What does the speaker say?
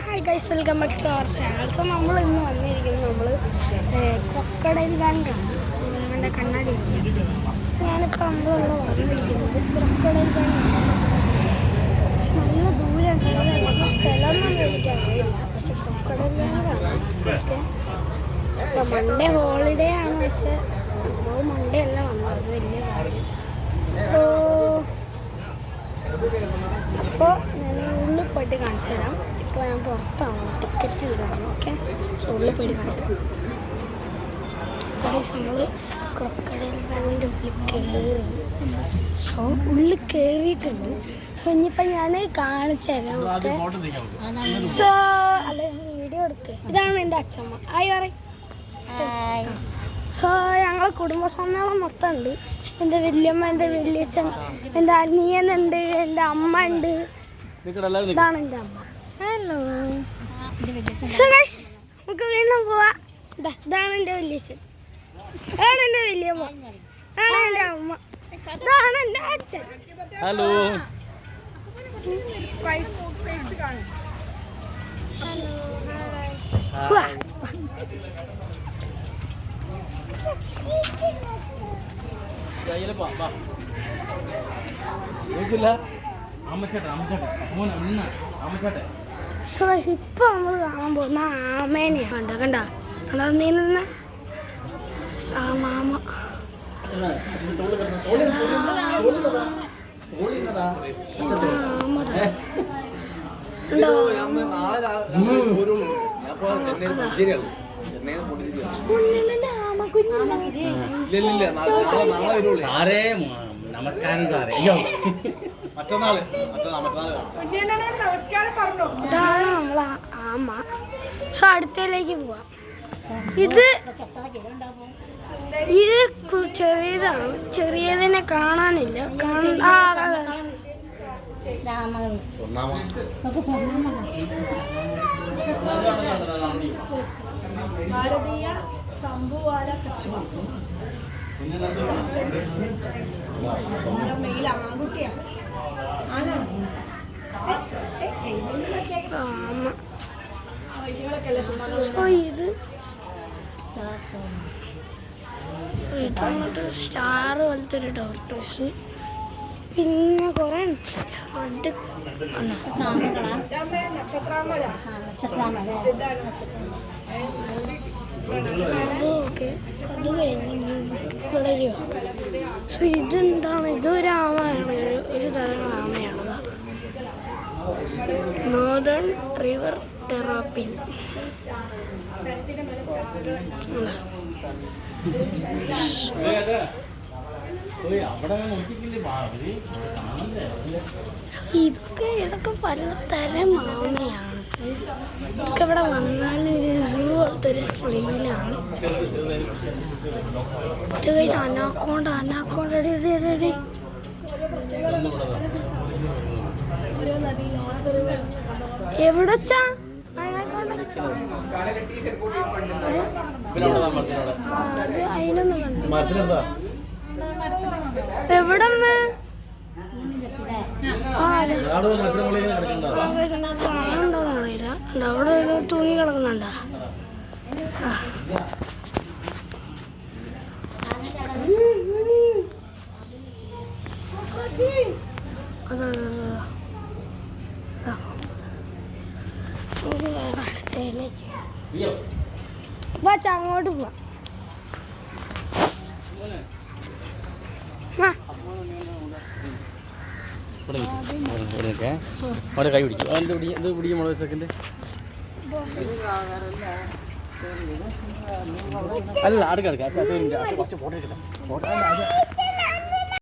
Hi guys, welcome back to our channel. So നമ്മൾ ഇന്ന് വന്നിരിക്കുന്നത് ക്രൊക്കഡൈൽ ബാങ്കാണ്. എൻ്റെ കണ്ണാടി ഞാനിപ്പോൾ നമ്മളിവിടെ വന്നിരിക്കുന്നത് ക്രൊക്കഡൈൽ ബാങ്കാണ്. നല്ല ദൂരമുണ്ട്, സ്ഥലമൊന്നും എനിക്കറിയില്ല, പക്ഷെ ക്രൊക്കഡൈൽ ബാങ്കാണ്. ഓക്കെ, ഇപ്പോൾ മൺഡേ ഹോളിഡേ ആണ്, പക്ഷെ നമ്മൾ മൺഡേ അല്ല വന്നത്, വലിയ കാര്യം. സോ അപ്പോൾ ഞാൻ ഉള്ളിൽ പോയിട്ട് കാണിച്ചു തരാം. ഇപ്പോൾ ഞാൻ പുറത്താണ്, ടിക്കറ്റ് ഇതാണ്. ഓക്കെ, സോ ഉള്ളിൽ പോയിട്ട് കാണിച്ചു തരാം. നമ്മൾ ക്രൊക്കഡൈൽ ബാങ്കിൻ്റെ ഉള്ളിൽ കയറി. സോ ഉള്ളിൽ കയറിയിട്ടുണ്ട്. സോ ഇനിയിപ്പോൾ ഞാൻ കാണിച്ചു തരാം. ഓക്കെ, സോ അല്ല വീഡിയോ എടുക്കുക. ഇതാണ് എൻ്റെ അച്ഛമ്മ. ആയി പറയും. സോ ഞങ്ങളെ കുടുംബസമ്മേളനം മൊത്തം ഉണ്ട്. എൻ്റെ വല്യമ്മ, എൻ്റെ വല്യച്ഛൻ, എൻ്റെ അനിയനുണ്ട്, എൻ്റെ അമ്മ ഉണ്ട്. ഇതാണ് എൻ്റെ അമ്മ. ഹലോ, നമുക്ക് വീണ്ടും പോവാ. ഇതാണ് എൻ്റെ വല്യച്ഛൻ, ഇതാണ് എൻ്റെ വല്യമ്മ, ഇതാണ് എൻ്റെ അമ്മ, ഇതാണ് എൻ്റെ അച്ഛൻ. ഹലോ, സോ ഇപ്പൊ നമ്മൾ കാണാൻ പോകുന്ന ആമേനെയാണ്. കണ്ട കണ്ട കണ്ട നീന്ന ആ മാമ. നമസ്കാരം സാറേ. ഇതാണ് നമ്മളെ ആമ. സോ അടുത്തയിലേക്ക് പോവാം. ഇത് ചെറിയതാണ്, ചെറിയതിനെ കാണാനില്ല. ഭാരതീയ തമ്പുവാല കച്ചുവ മെയിൽ ആൺകുട്ടിയാണ്. ആണാണ് ഇത് സ്റ്റാർ പോലത്തെ ഒരു ടോർട്ടോസ്. പിന്നെ കുറെ ഓക്കെ, അത് കഴിഞ്ഞ് ഇവിടെ. സോ ഇതെന്താണ്? ഇതൊരു ആമയാണ്, ഒരു തരം ആമയാണ്. Northern river ടെറാപ്പിൻ. ഇതൊക്കെ പലതരം ആമയാണ്. ഇതൊക്കെ ഇവിടെ വന്നാൽ ഒരു സൂ പോലത്തെ ഒരു ഫീലാണ്. അനാക്കോണ്ട എവിടെച്ചാ അത് അതിനൊന്നും കണ്ടു. എവിടെന്ന് കാണുന്നുണ്ടോന്ന് അറിയില്ല. അവിടെ ഒരു തൂങ്ങി കിടക്കുന്നുണ്ടാ. അങ്ങോട്ട് പോവാ. കൈ പിടിക്കും, ഇത് പിടിക്കും. സെക്കൻഡ് അല്ല, അടുക്ക ഫോട്ടോ എടുക്കട്ടെ.